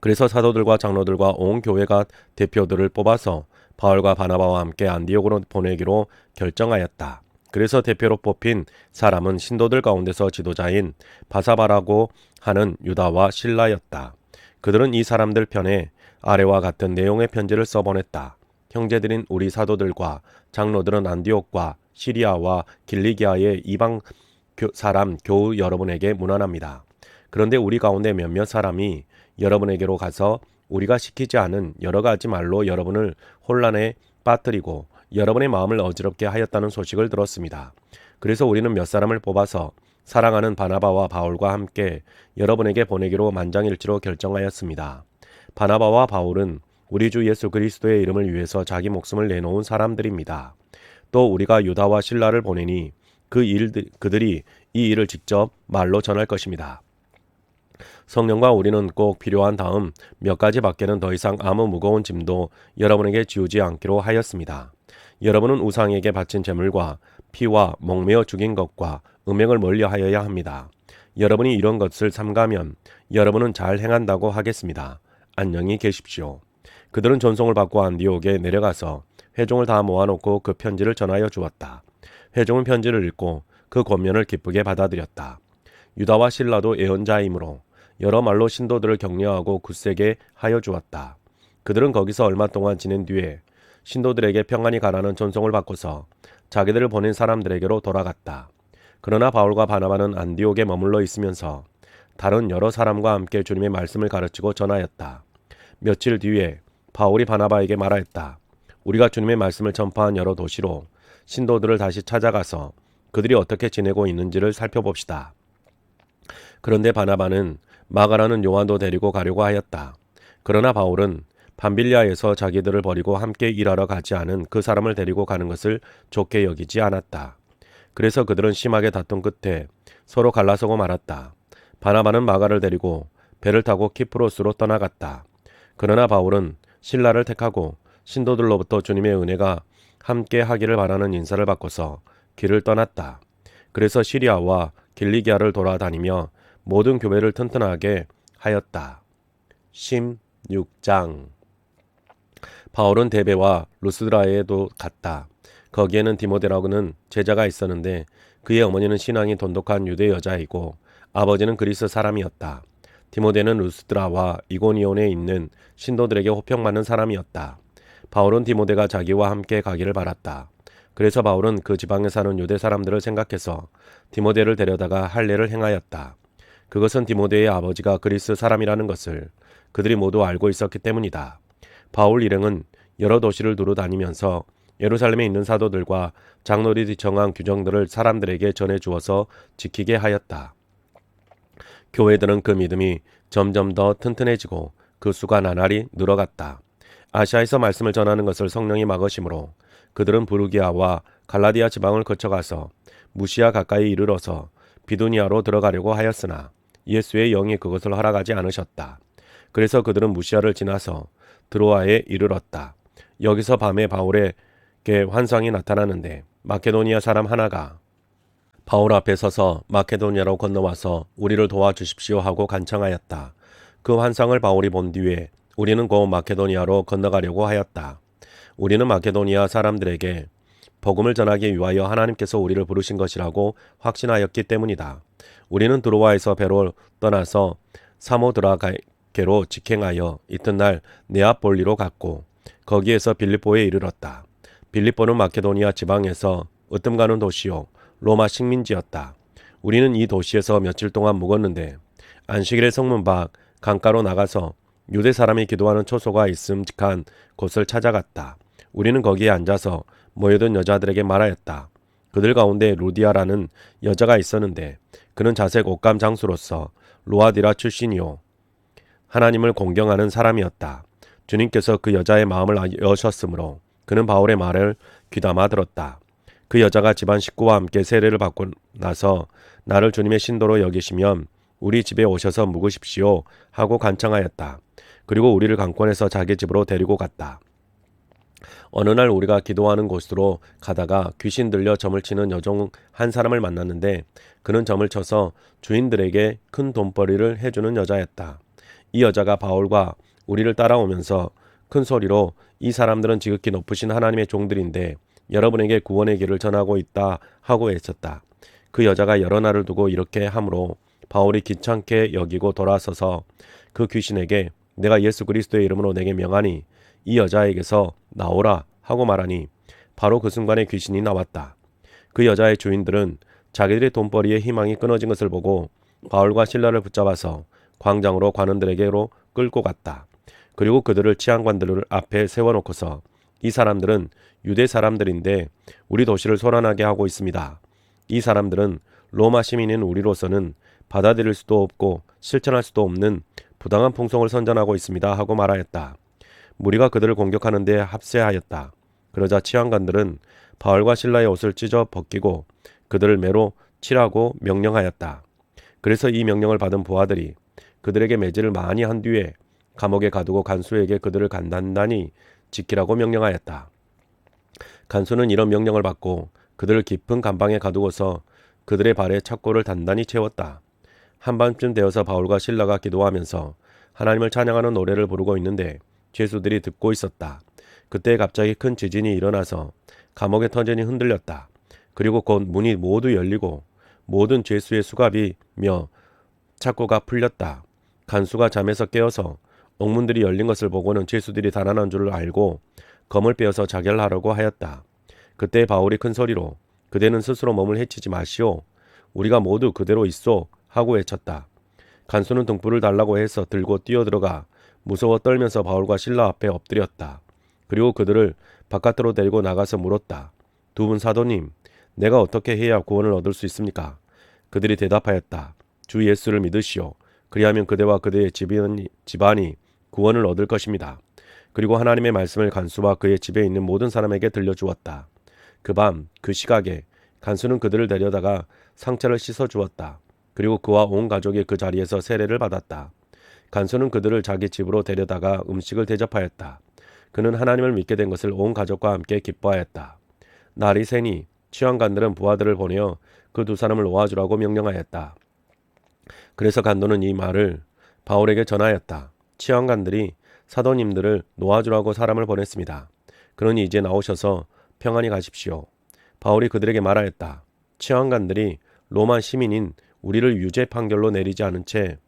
A: 그래서 사도들과 장로들과 온 교회가 대표들을 뽑아서 바울과 바나바와 함께 안디옥으로 보내기로 결정하였다. 그래서 대표로 뽑힌 사람은 신도들 가운데서 지도자인 바사바라고 하는 유다와 실라였다. 그들은 이 사람들 편에 아래와 같은 내용의 편지를 써보냈다. 형제들인 우리 사도들과 장로들은 안디옥과 시리아와 길리기아의 이방 사람 교우 여러분에게 문안합니다. 그런데 우리 가운데 몇몇 사람이 여러분에게로 가서 우리가 시키지 않은 여러 가지 말로 여러분을 혼란에 빠뜨리고 여러분의 마음을 어지럽게 하였다는 소식을 들었습니다. 그래서 우리는 몇 사람을 뽑아서 사랑하는 바나바와 바울과 함께 여러분에게 보내기로 만장일치로 결정하였습니다. 바나바와 바울은 우리 주 예수 그리스도의 이름을 위해서 자기 목숨을 내놓은 사람들입니다. 또 우리가 유다와 실라를 보내니 그들이 이 일을 직접 말로 전할 것입니다. 성령과 우리는 꼭 필요한 다음 몇 가지 밖에는 더 이상 아무 무거운 짐도 여러분에게 지우지 않기로 하였습니다. 여러분은 우상에게 바친 제물과 피와 목매어 죽인 것과 음행을 멀리하여야 합니다. 여러분이 이런 것을 삼가면 여러분은 잘 행한다고 하겠습니다. 안녕히 계십시오. 그들은 전송을 받고 안디옥에 내려가서 회종을 다 모아놓고 그 편지를 전하여 주었다. 회종은 편지를 읽고 그 권면을 기쁘게 받아들였다. 유다와 실라도 예언자이므로 여러 말로 신도들을 격려하고 굳세게 하여 주었다. 그들은 거기서 얼마 동안 지낸 뒤에 신도들에게 평안히 가라는 전송을 받고서 자기들을 보낸 사람들에게로 돌아갔다. 그러나 바울과 바나바는 안디옥에 머물러 있으면서 다른 여러 사람과 함께 주님의 말씀을 가르치고 전하였다. 며칠 뒤에 바울이 바나바에게 말하였다. 우리가 주님의 말씀을 전파한 여러 도시로 신도들을 다시 찾아가서 그들이 어떻게 지내고 있는지를 살펴봅시다. 그런데 바나바는 마가라는 요한도 데리고 가려고 하였다. 그러나 바울은 밤빌리아에서 자기들을 버리고 함께 일하러 가지 않은 그 사람을 데리고 가는 것을 좋게 여기지 않았다. 그래서 그들은 심하게 다툰 끝에 서로 갈라서고 말았다. 바나바는 마가를 데리고 배를 타고 키프로스로 떠나갔다. 그러나 바울은 실라를 택하고 신도들로부터 주님의 은혜가 함께 하기를 바라는 인사를 받고서 길을 떠났다. 그래서 시리아와 길리기아를 돌아다니며 모든 교회를 튼튼하게 하였다. 16장. 바울은 데베와 루스드라에도 갔다. 거기에는 디모데라고는 제자가 있었는데 그의 어머니는 신앙이 돈독한 유대 여자이고 아버지는 그리스 사람이었다. 디모데는 루스드라와 이고니온에 있는 신도들에게 호평받는 사람이었다. 바울은 디모데가 자기와 함께 가기를 바랐다. 그래서 바울은 그 지방에 사는 유대 사람들을 생각해서 디모데를 데려다가 할례를 행하였다. 그것은 디모데의 아버지가 그리스 사람이라는 것을 그들이 모두 알고 있었기 때문이다. 바울 일행은 여러 도시를 두루 다니면서 예루살렘에 있는 사도들과 장로들이 정한 규정들을 사람들에게 전해 주어서 지키게 하였다. 교회들은 그 믿음이 점점 더 튼튼해지고 그 수가 나날이 늘어갔다. 아시아에서 말씀을 전하는 것을 성령이 막으심으로 그들은 부르기아와 갈라디아 지방을 거쳐가서 무시아 가까이 이르러서 비두니아로 들어가려고 하였으나 예수의 영이 그것을 허락하지 않으셨다. 그래서 그들은 무시아를 지나서 드로아에 이르렀다. 여기서 밤에 바울에게 환상이 나타나는데 마케도니아 사람 하나가 바울 앞에 서서 마케도니아로 건너와서 우리를 도와주십시오 하고 간청하였다. 그 환상을 바울이 본 뒤에 우리는 곧 마케도니아로 건너가려고 하였다. 우리는 마케도니아 사람들에게 복음을 전하기 위하여 하나님께서 우리를 부르신 것이라고 확신하였기 때문이다. 우리는 드로아에서 배로 떠나서 사모드라게로 직행하여 이튿날 네아폴리로 갔고 거기에서 빌립보에 이르렀다. 빌립보는 마케도니아 지방에서 으뜸가는 도시요 로마 식민지였다. 우리는 이 도시에서 며칠 동안 묵었는데 안식일에 성문 밖 강가로 나가서 유대 사람이 기도하는 초소가 있음직한 곳을 찾아갔다. 우리는 거기에 앉아서 모여든 여자들에게 말하였다. 그들 가운데 루디아라는 여자가 있었는데 그는 자색 옷감 장수로서 로아디라 출신이요 하나님을 공경하는 사람이었다. 주님께서 그 여자의 마음을 여셨으므로 그는 바울의 말을 귀담아 들었다. 그 여자가 집안 식구와 함께 세례를 받고 나서 나를 주님의 신도로 여기시면 우리 집에 오셔서 묵으십시오 하고 간청하였다. 그리고 우리를 강권해서 자기 집으로 데리고 갔다. 어느 날 우리가 기도하는 곳으로 가다가 귀신 들려 점을 치는 여종 한 사람을 만났는데 그는 점을 쳐서 주인들에게 큰 돈벌이를 해주는 여자였다. 이 여자가 바울과 우리를 따라오면서 큰 소리로 이 사람들은 지극히 높으신 하나님의 종들인데 여러분에게 구원의 길을 전하고 있다 하고 외쳤다. 그 여자가 여러 날을 두고 이렇게 하므로 바울이 귀찮게 여기고 돌아서서 그 귀신에게 내가 예수 그리스도의 이름으로 내게 명하니 이 여자에게서 나오라 하고 말하니 바로 그 순간에 귀신이 나왔다. 그 여자의 주인들은 자기들의 돈벌이에 희망이 끊어진 것을 보고 바울과 실라를 붙잡아서 광장으로 관원들에게로 끌고 갔다. 그리고 그들을 치안관들 앞에 세워놓고서 이 사람들은 유대 사람들인데 우리 도시를 소란하게 하고 있습니다. 이 사람들은 로마 시민인 우리로서는 받아들일 수도 없고 실천할 수도 없는 부당한 풍속을 선전하고 있습니다 하고 말하였다. 무리가 그들을 공격하는 데 합세하였다. 그러자 치안관들은 바울과 실라의 옷을 찢어 벗기고 그들을 매로 치라고 명령하였다. 그래서 이 명령을 받은 부하들이 그들에게 매질을 많이 한 뒤에 감옥에 가두고 간수에게 그들을 간단히 지키라고 명령하였다. 간수는 이런 명령을 받고 그들을 깊은 감방에 가두고서 그들의 발에 착고를 단단히 채웠다. 한밤쯤 되어서 바울과 실라가 기도하면서 하나님을 찬양하는 노래를 부르고 있는데 죄수들이 듣고 있었다. 그때 갑자기 큰 지진이 일어나서 감옥의 터전이 흔들렸다. 그리고 곧 문이 모두 열리고 모든 죄수의 수갑이며 착고가 풀렸다. 간수가 잠에서 깨어서 옥문들이 열린 것을 보고는 죄수들이 달아난 줄을 알고 검을 빼어서 자결하라고 하였다. 그때 바울이 큰 소리로 그대는 스스로 몸을 해치지 마시오. 우리가 모두 그대로 있소 하고 외쳤다. 간수는 등불을 달라고 해서 들고 뛰어들어가 무서워 떨면서 바울과 실라 앞에 엎드렸다. 그리고 그들을 바깥으로 데리고 나가서 물었다. 두 분 사도님, 내가 어떻게 해야 구원을 얻을 수 있습니까? 그들이 대답하였다. 주 예수를 믿으시오. 그리하면 그대와 그대의 집안이 구원을 얻을 것입니다. 그리고 하나님의 말씀을 간수와 그의 집에 있는 모든 사람에게 들려주었다. 그 밤, 그 시각에 간수는 그들을 데려다가 상처를 씻어주었다. 그리고 그와 온 가족이 그 자리에서 세례를 받았다. 간수는 그들을 자기 집으로 데려다가 음식을 대접하였다. 그는 하나님을 믿게 된 것을 온 가족과 함께 기뻐하였다. 날이 새니 치안관들은 부하들을 보내어 그 두 사람을 놓아주라고 명령하였다. 그래서 간도는 이 말을 바울에게 전하였다. 치안관들이 사도님들을 놓아주라고 사람을 보냈습니다. 그러니 이제 나오셔서 평안히 가십시오. 바울이 그들에게 말하였다. 치안관들이 로마 시민인 우리를 유죄 판결로 내리지 않은 채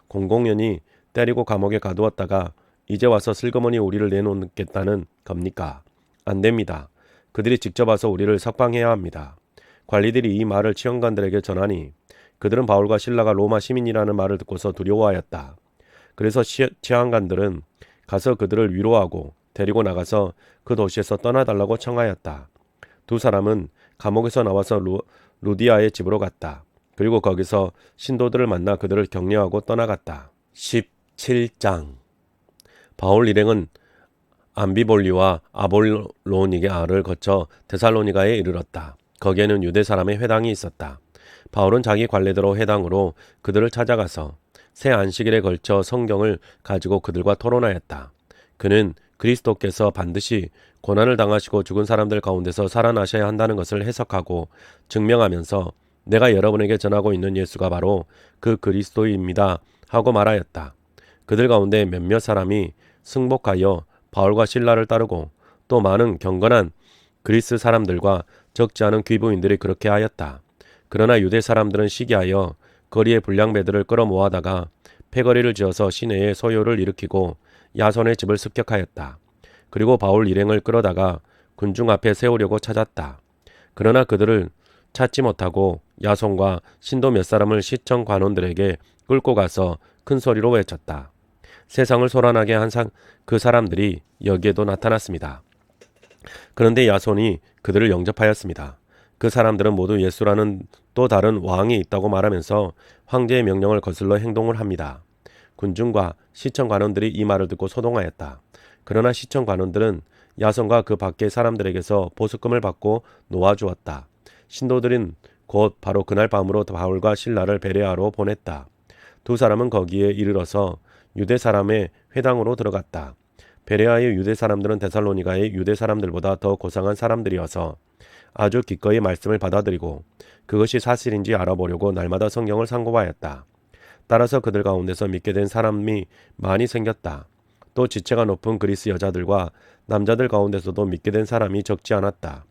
A: 공공연히 때리고 감옥에 가두었다가 이제 와서 슬그머니 우리를 내놓겠다는 겁니까? 안 됩니다. 그들이 직접 와서 우리를 석방해야 합니다. 관리들이 이 말을 치안관들에게 전하니 그들은 바울과 실라가 로마 시민이라는 말을 듣고서 두려워하였다. 그래서 치안관들은 가서 그들을 위로하고 데리고 나가서 그 도시에서 떠나달라고 청하였다. 두 사람은 감옥에서 나와서 루디아의 집으로 갔다. 그리고 거기서 신도들을 만나 그들을 격려하고 떠나갔다. 17장 바울 일행은 암비볼리와 아볼로니게아를 거쳐 데살로니가에 이르렀다. 거기에는 유대 사람의 회당이 있었다. 바울은 자기 관례대로 회당으로 그들을 찾아가서 새 안식일에 걸쳐 성경을 가지고 그들과 토론하였다. 그는 그리스도께서 반드시 고난을 당하시고 죽은 사람들 가운데서 살아나셔야 한다는 것을 해석하고 증명하면서 내가 여러분에게 전하고 있는 예수가 바로 그 그리스도입니다 하고 말하였다. 그들 가운데 몇몇 사람이 승복하여 바울과 실라를 따르고 또 많은 경건한 그리스 사람들과 적지 않은 귀부인들이 그렇게 하였다. 그러나 유대 사람들은 시기하여 거리의 불량배들을 끌어모아다가 패거리를 지어서 시내에 소요를 일으키고 야손의 집을 습격하였다. 그리고 바울 일행을 끌어다가 군중 앞에 세우려고 찾았다. 그러나 그들을 찾지 못하고 야손과 신도 몇 사람을 시청 관원들에게 끌고 가서 큰 소리로 외쳤다. 세상을 소란하게 한 그 사람들이 여기에도 나타났습니다. 그런데 야손이 그들을 영접하였습니다. 그 사람들은 모두 예수라는 또 다른 왕이 있다고 말하면서 황제의 명령을 거슬러 행동을 합니다. 군중과 시청 관원들이 이 말을 듣고 소동하였다. 그러나 시청 관원들은 야손과 그 밖의 사람들에게서 보석금을 받고 놓아주었다. 신도들은 곧 바로 그날 밤으로 바울과 실라를 베레아로 보냈다. 두 사람은 거기에 이르러서 유대 사람의 회당으로 들어갔다. 베레아의 유대 사람들은 데살로니가의 유대 사람들보다 더 고상한 사람들이어서 아주 기꺼이 말씀을 받아들이고 그것이 사실인지 알아보려고 날마다 성경을 상고하였다. 따라서 그들 가운데서 믿게 된 사람이 많이 생겼다. 또 지체가 높은 그리스 여자들과 남자들 가운데서도 믿게 된 사람이 적지 않았다.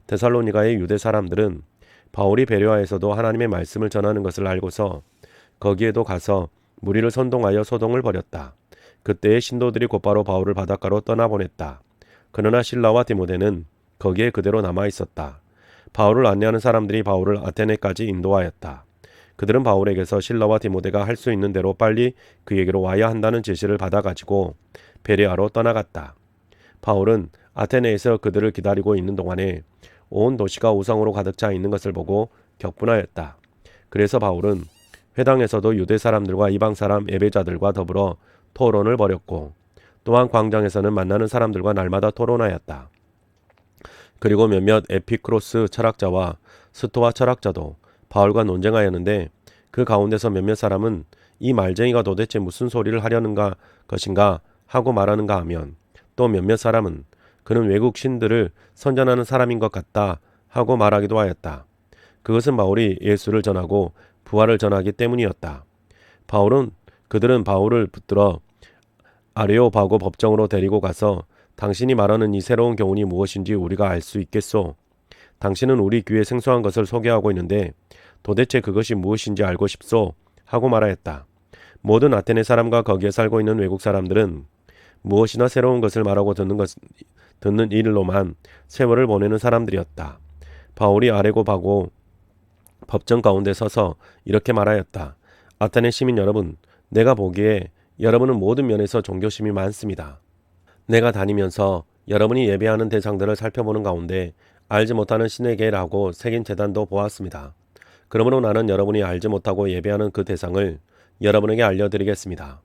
A: 데살로니가의 유대 사람들은 바울이 베레아에서도 하나님의 말씀을 전하는 것을 알고서 거기에도 가서 무리를 선동하여 소동을 벌였다. 그때의 신도들이 곧바로 바울을 바닷가로 떠나보냈다. 그러나 실라와 디모데는 거기에 그대로 남아 있었다. 바울을 안내하는 사람들이 바울을 아테네까지 인도하였다. 그들은 바울에게서 실라와 디모데가 할 수 있는 대로 빨리 그에게로 와야 한다는 지시를 받아가지고 베레아로 떠나갔다. 바울은 아테네에서 그들을 기다리고 있는 동안에 온 도시가 우상으로 가득 차 있는 것을 보고 격분하였다. 그래서 바울은 회당에서도 유대 사람들과 이방 사람 예배자들과 더불어 토론을 벌였고 또한 광장에서는 만나는 사람들과 날마다 토론하였다. 그리고 몇몇 에피크로스 철학자와 스토아 철학자도 바울과 논쟁하였는데 그 가운데서 몇몇 사람은 이 말쟁이가 도대체 무슨 소리를 하려는 것인가 하고 말하는가 하면 또 몇몇 사람은 그는 외국 신들을 선전하는 사람인 것 같다 하고 말하기도 하였다. 그것은 바울이 예수를 전하고 부활을 전하기 때문이었다. 그들은 바울을 붙들어 아레오바고 법정으로 데리고 가서 당신이 말하는 이 새로운 교훈이 무엇인지 우리가 알 수 있겠소? 당신은 우리 귀에 생소한 것을 소개하고 있는데 도대체 그것이 무엇인지 알고 싶소? 하고 말하였다. 모든 아테네 사람과 거기에 살고 있는 외국 사람들은 무엇이나 새로운 것을 말하고 듣는 일로만 세월을 보내는 사람들이었다. 바울이 아레오바고 법정 가운데 서서 이렇게 말하였다. 아테네 시민 여러분, 내가 보기에 여러분은 모든 면에서 종교심이 많습니다. 내가 다니면서 여러분이 예배하는 대상들을 살펴보는 가운데 알지 못하는 신에게라고 새긴 제단도 보았습니다. 그러므로 나는 여러분이 알지 못하고 예배하는 그 대상을 여러분에게 알려드리겠습니다.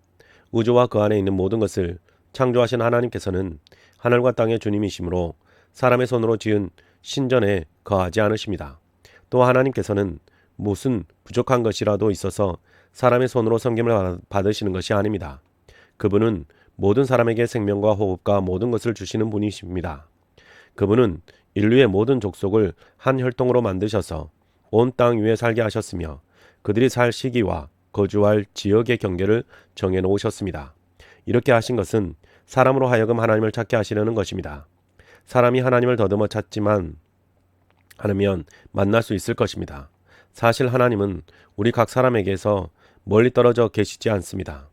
A: 우주와 그 안에 있는 모든 것을 창조하신 하나님께서는 하늘과 땅의 주님이시므로 사람의 손으로 지은 신전에 거하지 않으십니다. 또 하나님께서는 무슨 부족한 것이라도 있어서 사람의 손으로 섬김을 받으시는 것이 아닙니다. 그분은 모든 사람에게 생명과 호흡과 모든 것을 주시는 분이십니다. 그분은 인류의 모든 족속을 한 혈통으로 만드셔서 온 땅 위에 살게 하셨으며 그들이 살 시기와 거주할 지역의 경계를 정해 놓으셨습니다. 이렇게 하신 것은 사람으로 하여금 하나님을 찾게 하시려는 것입니다. 사람이 하나님을 더듬어 찾지만 않으면 만날 수 있을 것입니다. 사실 하나님은 우리 각 사람에게서 멀리 떨어져 계시지 않습니다.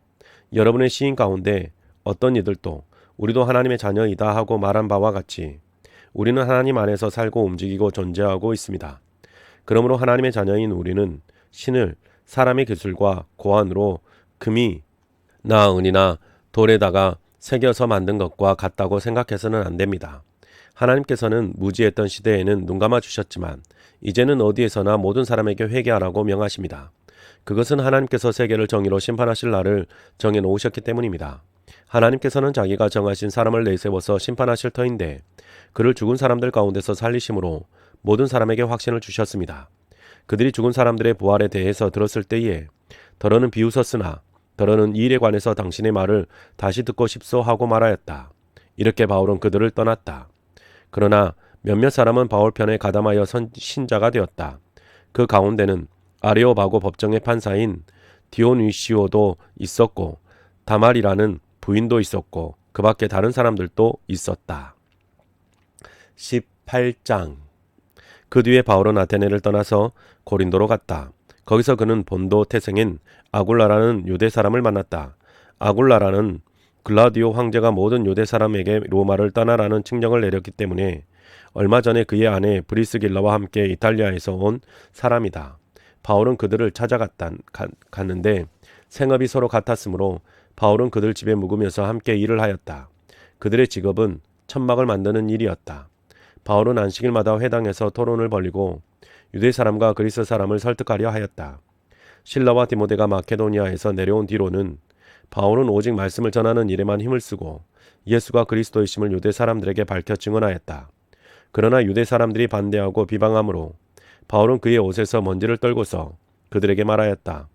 A: 여러분의 시인 가운데 어떤 이들도 우리도 하나님의 자녀이다 하고 말한 바와 같이 우리는 하나님 안에서 살고 움직이고 존재하고 있습니다. 그러므로 하나님의 자녀인 우리는 신을 사람의 기술과 고안으로 금이나 은이나 돌에다가 새겨서 만든 것과 같다고 생각해서는 안 됩니다. 하나님께서는 무지했던 시대에는 눈 감아 주셨지만 이제는 어디에서나 모든 사람에게 회개하라고 명하십니다. 그것은 하나님께서 세계를 정의로 심판하실 날을 정해 놓으셨기 때문입니다. 하나님께서는 자기가 정하신 사람을 내세워서 심판하실 터인데 그를 죽은 사람들 가운데서 살리심으로 모든 사람에게 확신을 주셨습니다. 그들이 죽은 사람들의 부활에 대해서 들었을 때에 더러는 비웃었으나 더러는 이 일에 관해서 당신의 말을 다시 듣고 싶소 하고 말하였다. 이렇게 바울은 그들을 떠났다. 그러나 몇몇 사람은 바울 편에 가담하여 신자가 되었다. 그 가운데는 아레오바고 법정의 판사인 디오니시오도 있었고 다말이라는 부인도 있었고 그 밖에 다른 사람들도 있었다. 18장. 그 뒤에 바울은 아테네를 떠나서 고린도로 갔다. 거기서 그는 본도 태생인 아굴라라는 유대 사람을 만났다. 아굴라라는 글라디오 황제가 모든 유대 사람에게 로마를 떠나라는 칙령을 내렸기 때문에 얼마 전에 그의 아내 브리스길라와 함께 이탈리아에서 온 사람이다. 바울은 그들을 찾아갔는데 생업이 서로 같았으므로 바울은 그들 집에 묵으면서 함께 일을 하였다. 그들의 직업은 천막을 만드는 일이었다. 바울은 안식일마다 회당에서 토론을 벌이고 유대 사람과 그리스 사람을 설득하려 하였다. 실라와 디모데가 마케도니아에서 내려온 뒤로는 바울은 오직 말씀을 전하는 일에만 힘을 쓰고 예수가 그리스도이심을 유대 사람들에게 밝혀 증언하였다. 그러나 유대 사람들이 반대하고 비방함으로 바울은 그의 옷에서 먼지를 떨고서 그들에게 말하였다.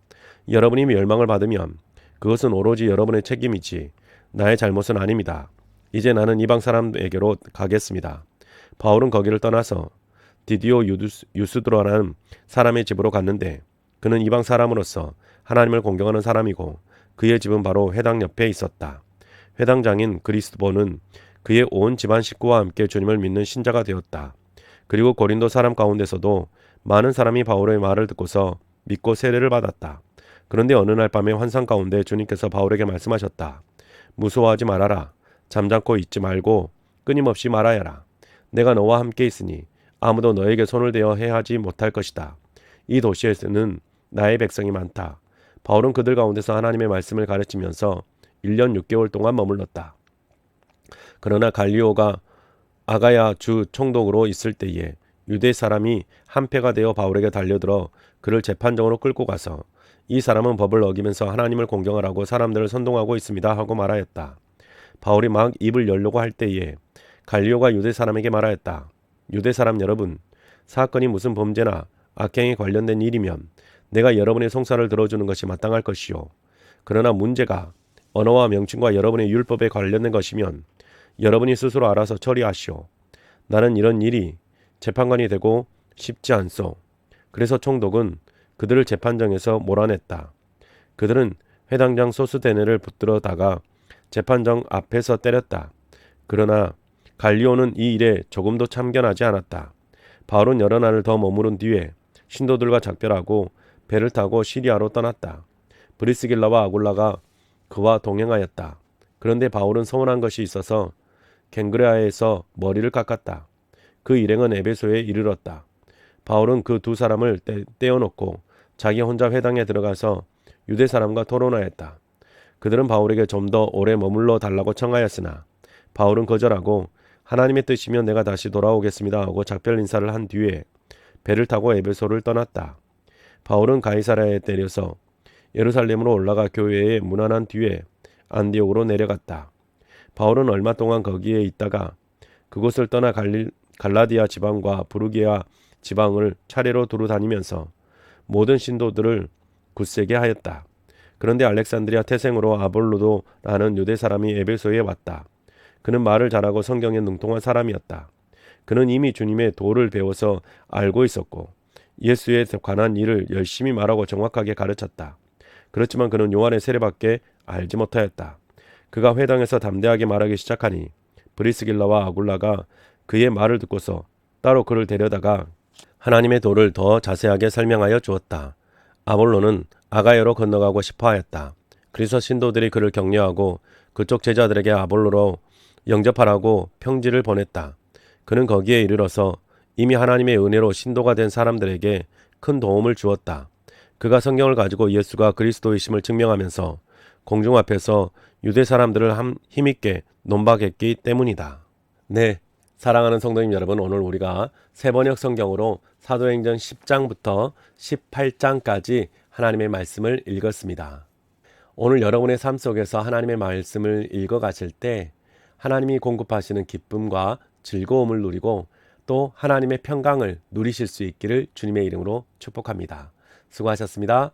A: 여러분이 멸망을 받으면 그것은 오로지 여러분의 책임이지 나의 잘못은 아닙니다. 이제 나는 이방 사람에게로 가겠습니다. 바울은 거기를 떠나서 디디오 유스드라는 사람의 집으로 갔는데 그는 이방 사람으로서 하나님을 공경하는 사람이고 그의 집은 바로 회당 옆에 있었다. 회당장인 그리스도는 그의 온 집안 식구와 함께 주님을 믿는 신자가 되었다. 그리고 고린도 사람 가운데서도 많은 사람이 바울의 말을 듣고서 믿고 세례를 받았다. 그런데 어느 날 밤에 환상 가운데 주님께서 바울에게 말씀하셨다. 무서워하지 말아라. 잠잠고 있지 말고 끊임없이 말하여라. 내가 너와 함께 있으니 아무도 너에게 손을 대어 해하지 못할 것이다. 이 도시에서는 나의 백성이 많다. 바울은 그들 가운데서 하나님의 말씀을 가르치면서 1년 6개월 동안 머물렀다. 그러나 갈리오가 아가야 주 총독으로 있을 때에 유대 사람이 한패가 되어 바울에게 달려들어 그를 재판정으로 끌고 가서 이 사람은 법을 어기면서 하나님을 공경하라고 사람들을 선동하고 있습니다 하고 말하였다. 바울이 막 입을 열려고 할 때에 갈리오가 유대 사람에게 말하였다. 유대 사람 여러분, 사건이 무슨 범죄나 악행에 관련된 일이면 내가 여러분의 송사를 들어주는 것이 마땅할 것이요. 그러나 문제가 언어와 명칭과 여러분의 율법에 관련된 것이면 여러분이 스스로 알아서 처리하시오. 나는 이런 일이 재판관이 되고 싶지 않소. 그래서 총독은 그들을 재판정에서 몰아냈다. 그들은 회당장 소스데네를 붙들어다가 재판정 앞에서 때렸다. 그러나 갈리오는 이 일에 조금도 참견하지 않았다. 바울은 여러 날을 더 머무른 뒤에 신도들과 작별하고 배를 타고 시리아로 떠났다. 브리스길라와 아굴라가 그와 동행하였다. 그런데 바울은 서운한 것이 있어서 갱그레아에서 머리를 깎았다. 그 일행은 에베소에 이르렀다. 바울은 그 두 사람을 떼어놓고 자기 혼자 회당에 들어가서 유대 사람과 토론하였다. 그들은 바울에게 좀 더 오래 머물러 달라고 청하였으나 바울은 거절하고 하나님의 뜻이면 내가 다시 돌아오겠습니다 하고 작별 인사를 한 뒤에 배를 타고 에베소를 떠났다. 바울은 가이사랴에 내려서 예루살렘으로 올라가 교회에 문안한 뒤에 안디옥으로 내려갔다. 바울은 얼마 동안 거기에 있다가 그곳을 떠나 갈라디아 지방과 부르기아 지방을 차례로 두루 다니면서 모든 신도들을 굳세게 하였다. 그런데 알렉산드리아 태생으로 아볼로도라는 유대 사람이 에베소에 왔다. 그는 말을 잘하고 성경에 능통한 사람이었다. 그는 이미 주님의 도를 배워서 알고 있었고 예수에 관한 일을 열심히 말하고 정확하게 가르쳤다. 그렇지만 그는 요한의 세례밖에 알지 못하였다. 그가 회당에서 담대하게 말하기 시작하니 브리스길라와 아굴라가 그의 말을 듣고서 따로 그를 데려다가 하나님의 도를 더 자세하게 설명하여 주었다. 아볼로는 아가야로 건너가고 싶어 하였다. 그래서 신도들이 그를 격려하고 그쪽 제자들에게 아볼로로 영접하라고 평지를 보냈다. 그는 거기에 이르러서 이미 하나님의 은혜로 신도가 된 사람들에게 큰 도움을 주었다. 그가 성경을 가지고 예수가 그리스도이심을 증명하면서 공중 앞에서 유대 사람들을 힘있게 논박했기 때문이다. 네, 사랑하는 성도님 여러분, 오늘 우리가 세번역 성경으로 사도행전 10장부터 18장까지 하나님의 말씀을 읽었습니다. 오늘 여러분의 삶 속에서 하나님의 말씀을 읽어가실 때 하나님이 공급하시는 기쁨과 즐거움을 누리고 또 하나님의 평강을 누리실 수 있기를 주님의 이름으로 축복합니다. 수고하셨습니다.